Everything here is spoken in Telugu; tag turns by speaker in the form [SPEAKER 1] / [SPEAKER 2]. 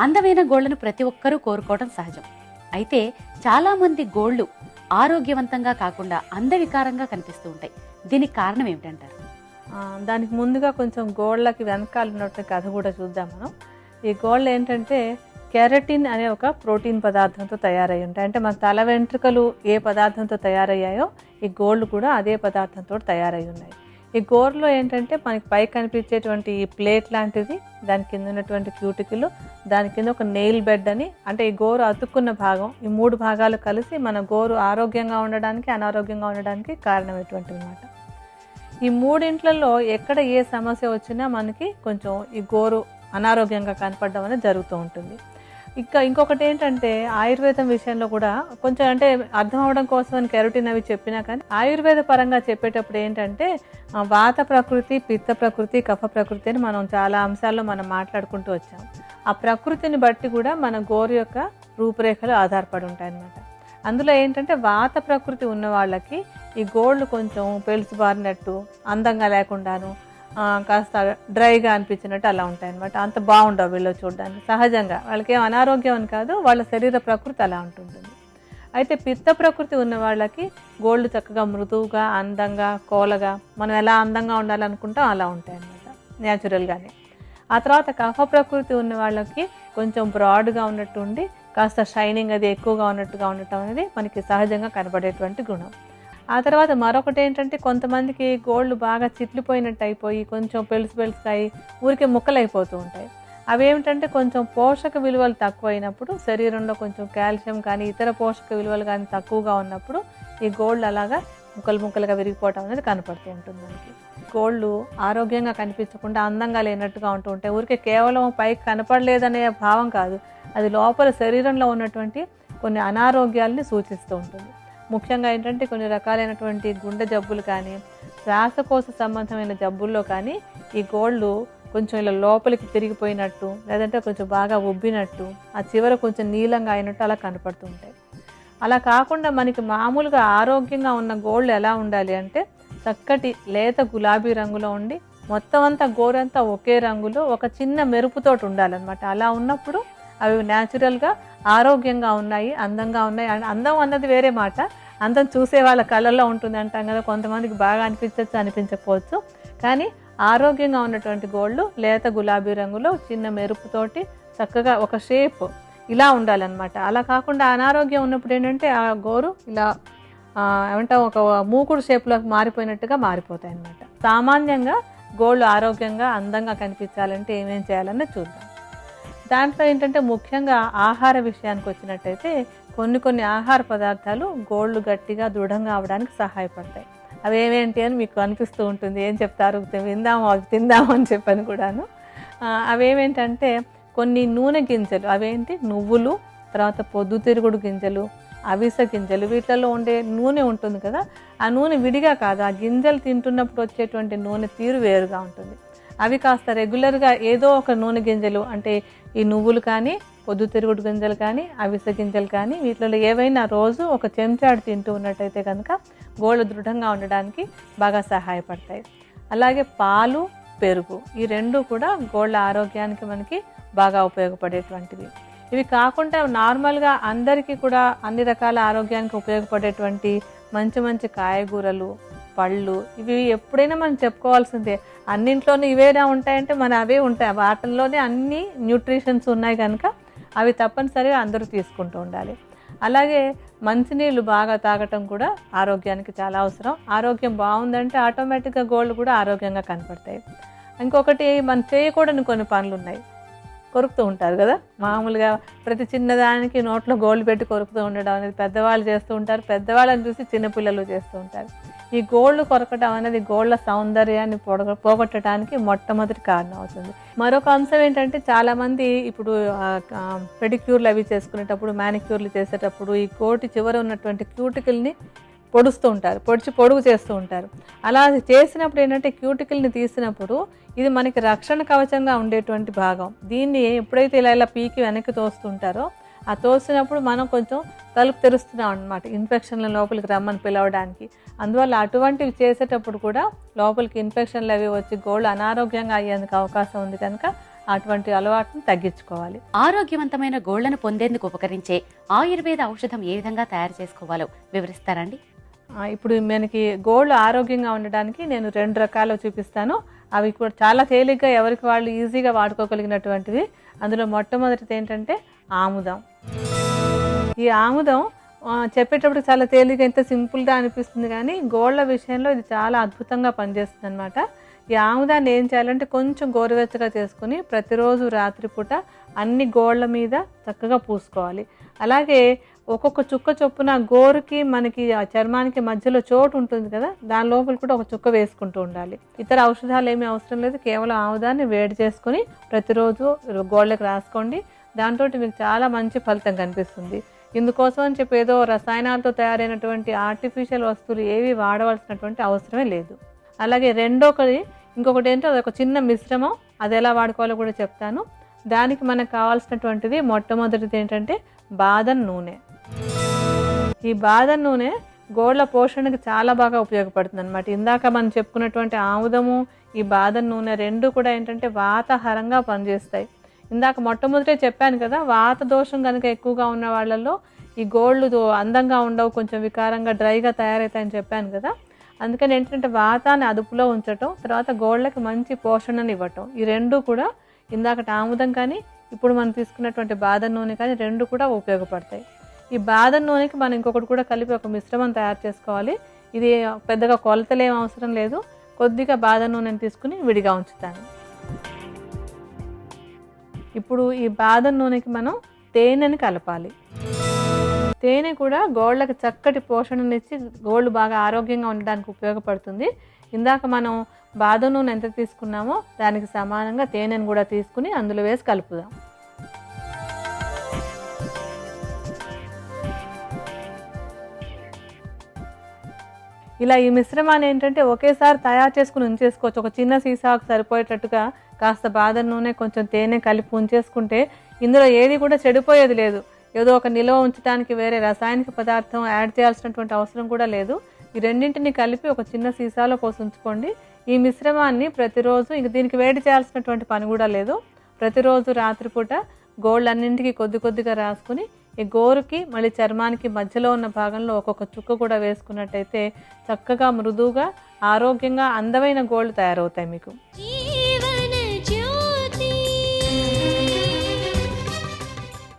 [SPEAKER 1] అందమైన గోళ్లను ప్రతి ఒక్కరూ కోరుకోవడం సహజం. అయితే చాలామంది గోళ్లు ఆరోగ్యవంతంగా కాకుండా అందవికారంగా కనిపిస్తూ ఉంటాయి. దీనికి కారణం ఏమిటంటారు?
[SPEAKER 2] దానికి ముందుగా కొంచెం గోళ్ళకి వెనకాల ఉన్నటువంటి కథ కూడా చూద్దాం మనం. ఈ గోళ్ళు ఏంటంటే కెరటిన్ అనే ఒక ప్రోటీన్ పదార్థంతో తయారై ఉంటాయి. అంటే మన తల వెంట్రుకలు ఏ పదార్థంతో తయారయ్యాయో ఈ గోళ్ళు కూడా అదే పదార్థంతో తయారై ఉన్నాయి. ఈ గోర్లో ఏంటంటే మనకి పై కనిపించేటువంటి ఈ ప్లేట్ లాంటిది, దాని కింద ఉన్నటువంటి క్యూటికల్, దాని కింద ఒక నెయిల్ బెడ్ అని, అంటే ఈ గోరు అతుక్కున్న భాగం, ఈ 3 భాగాలు కలిసి మన గోరు ఆరోగ్యంగా ఉండడానికి అనారోగ్యంగా ఉండడానికి కారణమైనటువంటివి అన్నమాట. ఈ 3 ఎక్కడ ఏ సమస్య వచ్చినా మనకి కొంచెం ఈ గోరు అనారోగ్యంగా కనపడడం అనేది జరుగుతూ ఉంటుంది. ఇంకొకటి ఏంటంటే ఆయుర్వేదం విషయంలో కూడా కొంచెం, అంటే అర్థం అవడం కోసం అని కెరటిన్ అవి చెప్పినా కానీ ఆయుర్వేద పరంగా చెప్పేటప్పుడు ఏంటంటే వాత ప్రకృతి, పిత్త ప్రకృతి, కఫ ప్రకృతి అని మనం చాలా అంశాల్లో మనం మాట్లాడుకుంటూ వచ్చాం. ఆ ప్రకృతిని బట్టి కూడా మన గోరు యొక్క రూపురేఖలు ఆధారపడి ఉంటాయన్నమాట. అందులో ఏంటంటే వాత ప్రకృతి ఉన్న వాళ్ళకి ఈ గోళ్ళు కొంచెం పెలుసుబారినట్టు, అందంగా లేకుండాను, కాస్త డ్రైగా అనిపించినట్టు అలా ఉంటాయన్నమాట. అంత బాగుండవు వీళ్ళు చూడడానికి. సహజంగా వాళ్ళకి ఏం అనారోగ్యం అని కాదు, వాళ్ళ శరీర ప్రకృతి అలా ఉంటుంటుంది. అయితే పిత్త ప్రకృతి ఉన్న వాళ్ళకి గోళ్ళు చక్కగా మృదువుగా, అందంగా, కోలగా, మనం ఎలా అందంగా ఉండాలనుకుంటాం అలా ఉంటాయన్నమాట న్యాచురల్గానే. ఆ తర్వాత కఫ ప్రకృతి ఉన్న వాళ్ళకి కొంచెం బ్రాడ్గా ఉన్నట్టు ఉండి కాస్త షైనింగ్ అది ఎక్కువగా ఉన్నట్టుగా ఉండటం అనేది మనకి సహజంగా కనబడేటువంటి గుణం. ఆ తర్వాత మరొకటి ఏంటంటే కొంతమందికి గోళ్ళు బాగా చిట్లిపోయినట్టు అయిపోయి కొంచెం పెలుసుకాయి ఊరికే ముక్కలైపోతూ ఉంటాయి. అవేమిటంటే కొంచెం పోషక విలువలు తక్కువైనప్పుడు, శరీరంలో కొంచెం కాల్షియం కానీ ఇతర పోషక విలువలు కానీ తక్కువగా ఉన్నప్పుడు ఈ గోళ్ళు అలాగా ముక్కలుగా విరిగిపోవటం అనేది కనపడుతూ ఉంటుంది మనకి. గోళ్ళు ఆరోగ్యంగా కనిపించకుండా అందంగా లేనట్టుగా ఉంటూ ఉంటాయి. ఊరికే కేవలం పైకి కనపడలేదనే భావం కాదు, అది లోపల శరీరంలో ఉన్నటువంటి కొన్ని అనారోగ్యాలని సూచిస్తూ ఉంటుంది. ముఖ్యంగా ఏంటంటే కొన్ని రకాలైనటువంటి గుండె జబ్బులు కానీ, శ్వాసకోశ సంబంధమైన జబ్బుల్లో కానీ ఈ గోళ్ళు కొంచెం ఇలా లోపలికి తిరిగిపోయినట్టు, లేదంటే కొంచెం బాగా ఉబ్బినట్టు, ఆ చివర కొంచెం నీలంగా అయినట్టు అలా కనపడుతూ ఉంటాయి. అలా కాకుండా మనకి మామూలుగా ఆరోగ్యంగా ఉన్న గోళ్ళు ఎలా ఉండాలి అంటే చక్కటి లేత గులాబీ రంగులో ఉండి మొత్తం అంతా గోరంతా ఒకే రంగులో ఒక చిన్న మెరుపుతోటి ఉండాలన్నమాట. అలా ఉన్నప్పుడు అవి న్యాచురల్గా ఆరోగ్యంగా ఉన్నాయి, అందంగా ఉన్నాయి. అందం అన్నది వేరే మాట, అందం చూసే వాళ్ళ కళ్ళల్లో ఉంటుంది అంటాం కదా. కొంతమందికి బాగా అనిపించవచ్చు, అనిపించకపోవచ్చు. కానీ ఆరోగ్యంగా ఉన్నటువంటి గోళ్ళు లేత గులాబీ రంగులో చిన్న మెరుపుతోటి చక్కగా ఒక షేప్ ఇలా ఉండాలన్నమాట. అలా కాకుండా అనారోగ్యం ఉన్నప్పుడు ఏంటంటే ఆ గోరు ఇలా ఏమంటాం ఒక మూకుడు షేప్లోకి మారిపోయినట్టుగా మారిపోతాయి అన్నమాట. సామాన్యంగా గోళ్ళు ఆరోగ్యంగా అందంగా కనిపించాలంటే ఏమేం చేయాలన్నది చూద్దాం. దాంట్లో ఏంటంటే ముఖ్యంగా ఆహార విషయానికి వచ్చినట్టయితే కొన్ని ఆహార పదార్థాలు గోళ్ళు గట్టిగా దృఢంగా అవడానికి సహాయపడతాయి. అవి ఏమేంటి అని మీకు అనిపిస్తూ ఉంటుంది, ఏం చెప్తారు, విందాము అవి తిందాము అని చెప్పని కూడాను. అవేమేంటంటే కొన్ని నూనె గింజలు, అవేంటి నువ్వులు, తర్వాత పొద్దుతిరుగుడు గింజలు, అవిసె గింజలు, వీటిల్లో ఉండే నూనె ఉంటుంది కదా, ఆ నూనె విడిగా కాదు, ఆ గింజలు తింటున్నప్పుడు వచ్చేటువంటి నూనె తీరు వేరుగా ఉంటుంది. అవి కాస్త రెగ్యులర్గా ఏదో ఒక నూనె గింజలు, అంటే ఈ నువ్వులు కానీ, పొద్దుతిరుగుడు గింజలు కానీ, అవిసె గింజలు కానీ, వీటిలో ఏవైనా రోజు ఒక చెంచాడు తింటూ ఉన్నట్టయితే కనుక గోళ్ళు దృఢంగా ఉండడానికి బాగా సహాయపడతాయి. అలాగే పాలు, పెరుగు, ఈ 2 కూడా గోళ్ళ ఆరోగ్యానికి మనకి బాగా ఉపయోగపడేటువంటివి. ఇవి కాకుండా నార్మల్గా అందరికీ కూడా అన్ని రకాల ఆరోగ్యానికి ఉపయోగపడేటువంటి మంచి కాయగూరలు, పళ్ళు, ఇవి ఎప్పుడైనా మనం చెప్పుకోవాల్సిందే. అన్నింట్లోనూ ఇవేనా ఉంటాయంటే మన అవే ఉంటాయి, వాటిల్లోనే అన్ని న్యూట్రిషన్స్ ఉన్నాయి కనుక అవి తప్పనిసరిగా అందరూ తీసుకుంటూ ఉండాలి. అలాగే మంచినీళ్ళు బాగా తాగటం కూడా ఆరోగ్యానికి చాలా అవసరం. ఆరోగ్యం బాగుందంటే ఆటోమేటిక్గా గోళ్ళు కూడా ఆరోగ్యంగా కనపడతాయి. ఇంకొకటి, మనం చేయకూడని కొన్ని పనులు ఉన్నాయి. కొరుకుతూ ఉంటారు కదా, మామూలుగా ప్రతి చిన్నదానికి నోట్లో గోళ్ళు పెట్టి కొరుకుతూ ఉండడం అనేది పెద్దవాళ్ళు చేస్తూ ఉంటారు. పెద్దవాళ్ళని చూసి చిన్నపిల్లలు చేస్తూ ఉంటారు. ఈ గోళ్ళు కొరకటం అనేది గోళ్ళ సౌందర్యాన్ని పోగొట్టడానికి మొట్టమొదటి కారణం అవుతుంది. మరొక అంశం ఏంటంటే చాలామంది ఇప్పుడు పెడిక్యూర్లు అవి చేసుకునేటప్పుడు, మ్యానిక్యూర్లు చేసేటప్పుడు ఈ కోటి చివర ఉన్నటువంటి క్యూటికల్ని పొడుస్తూ ఉంటారు, పొడుగు చేస్తూ ఉంటారు. అలా చేసినప్పుడు ఏంటంటే క్యూటికల్ని తీసినప్పుడు ఇది మనకి రక్షణ కవచంగా ఉండేటువంటి భాగం. దీన్ని ఎప్పుడైతే ఇలా పీకి వెనక్కి తోస్తుంటారో, ఆ తోసినప్పుడు మనం కొంచెం తలుపు తెరుస్తున్నాం అన్నమాట, ఇన్ఫెక్షన్ల లోపలికి రమ్మని పిలవడానికి. అందువల్ల అటువంటివి చేసేటప్పుడు కూడా లోపలికి ఇన్ఫెక్షన్లు అవి వచ్చి గోళ్ళు అనారోగ్యంగా అయ్యేందుకు అవకాశం ఉంది కనుక అటువంటి అలవాటును తగ్గించుకోవాలి.
[SPEAKER 1] ఆరోగ్యవంతమైన గోళ్లను పొందేందుకు ఉపకరించే ఆయుర్వేద ఔషధం ఏ విధంగా తయారు చేసుకోవాలో వివరిస్తారండి?
[SPEAKER 2] ఇప్పుడు మనకి గోళ్ళు ఆరోగ్యంగా ఉండడానికి నేను 2 రకాలు చూపిస్తాను. అవి కూడా చాలా తేలిగ్గా ఎవరికి వాళ్ళు ఈజీగా వాడుకోగలిగినటువంటివి. అందులో మొట్టమొదటిది ఏంటంటే ఆముదం. ఈ ఆముదం చెప్పేటప్పుడు చాలా తేలిగ్గా ఇంత సింపుల్గా అనిపిస్తుంది, కానీ గోళ్ళ విషయంలో ఇది చాలా అద్భుతంగా పనిచేస్తుంది అనమాట. ఈ ఆముదాన్ని ఏం చేయాలంటే కొంచెం గోరువెచ్చగా చేసుకుని ప్రతిరోజు రాత్రిపూట అన్ని గోళ్ళ మీద చక్కగా పూసుకోవాలి. అలాగే ఒక్కొక్క చుక్క చొప్పున గోరుకి మనకి ఆ చర్మానికి మధ్యలో చోటు ఉంటుంది కదా, దాని లోపల కూడా ఒక చుక్క వేసుకుంటూ ఉండాలి. ఇతర ఔషధాలు ఏమీ అవసరం లేదు, కేవలం ఆముదాన్ని వేడి చేసుకుని ప్రతిరోజు గోళ్ళకి రాసుకోండి. దాంతో మీకు చాలా మంచి ఫలితం కనిపిస్తుంది. ఇందుకోసం అని చెప్పి ఏదో రసాయనాలతో తయారైనటువంటి ఆర్టిఫిషియల్ వస్తువులు ఏవి వాడవలసినటువంటి అవసరమే లేదు. అలాగే ఇంకొకటి ఏంటో అదొక చిన్న మిశ్రమం, అది ఎలా వాడుకోవాలో కూడా చెప్తాను. దానికి మనకు కావాల్సినటువంటిది మొట్టమొదటిది ఏంటంటే బాదం నూనె. ఈ బాదం నూనె గోళ్ళ పోషణకి చాలా బాగా ఉపయోగపడుతుంది అనమాట. ఇందాక మనం చెప్పుకున్నటువంటి ఆముదము, ఈ బాదం నూనె రెండు కూడా ఏంటంటే వాతాహారంగా పనిచేస్తాయి. ఇందాక మొట్టమొదటే చెప్పాను కదా, వాత దోషం కనుక ఎక్కువగా ఉన్న వాళ్ళల్లో ఈ గోళ్ళు అందంగా ఉండవు, కొంచెం వికారంగా డ్రైగా తయారవుతాయని చెప్పాను కదా. అందుకని ఏంటంటే వాతాన్ని అదుపులో ఉంచటం, తర్వాత గోళ్ళకి మంచి పోషణను ఇవ్వటం, ఈ రెండు కూడా ఇందాకటి ఆముదం కానీ ఇప్పుడు మనం తీసుకున్నటువంటి బాదం నూనె కానీ రెండు కూడా ఉపయోగపడతాయి. ఈ బాదం నూనెకి మనం ఇంకొకటి కూడా కలిపి ఒక మిశ్రమం తయారు చేసుకోవాలి. ఇది పెద్దగా కొలతలు ఏం అవసరం లేదు, కొద్దిగా బాదం నూనెని తీసుకుని విడిగా ఉంచుతాను. ఇప్పుడు ఈ బాదం నూనెకి మనం తేనెని కలపాలి. తేనె కూడా గోళ్ళకి చక్కటి పోషణనిచ్చి గోళ్ళు బాగా ఆరోగ్యంగా ఉండడానికి ఉపయోగపడుతుంది. ఇందాక మనం బాదం నూనె ఎంత తీసుకున్నామో దానికి సమానంగా తేనెను కూడా తీసుకుని అందులో వేసి కలుపుదాం. ఇలా ఈ మిశ్రమాన్ని ఏంటంటే ఒకేసారి తయారు చేసుకుని ఉంచేసుకోవచ్చు. ఒక చిన్న సీసాకు సరిపోయేటట్టుగా కాస్త బాదం నూనె కొంచెం తేనె కలిపి ఉంచేసుకుంటే ఇందులో ఏది కూడా చెడిపోయేది లేదు. ఏదో ఒక నిల్వ ఉంచడానికి వేరే రసాయనిక పదార్థం యాడ్ చేయాల్సినటువంటి అవసరం కూడా లేదు. ఈ రెండింటిని కలిపి ఒక చిన్న సీసాలో పోసి ఉంచుకోండి. ఈ మిశ్రమాన్ని ప్రతిరోజు, ఇంక దీనికి వేడి చేయాల్సినటువంటి పని కూడా లేదు, ప్రతిరోజు రాత్రిపూట గోళ్ళన్నింటికి కొద్ది కొద్దిగా రాసుకుని ఈ గోరుకి మళ్ళీ చర్మానికి మధ్యలో ఉన్న భాగంలో ఒక్కొక్క చుక్క కూడా వేసుకున్నట్టయితే చక్కగా మృదువుగా ఆరోగ్యంగా అందమైన గోళ్ళు తయారవుతాయి మీకు.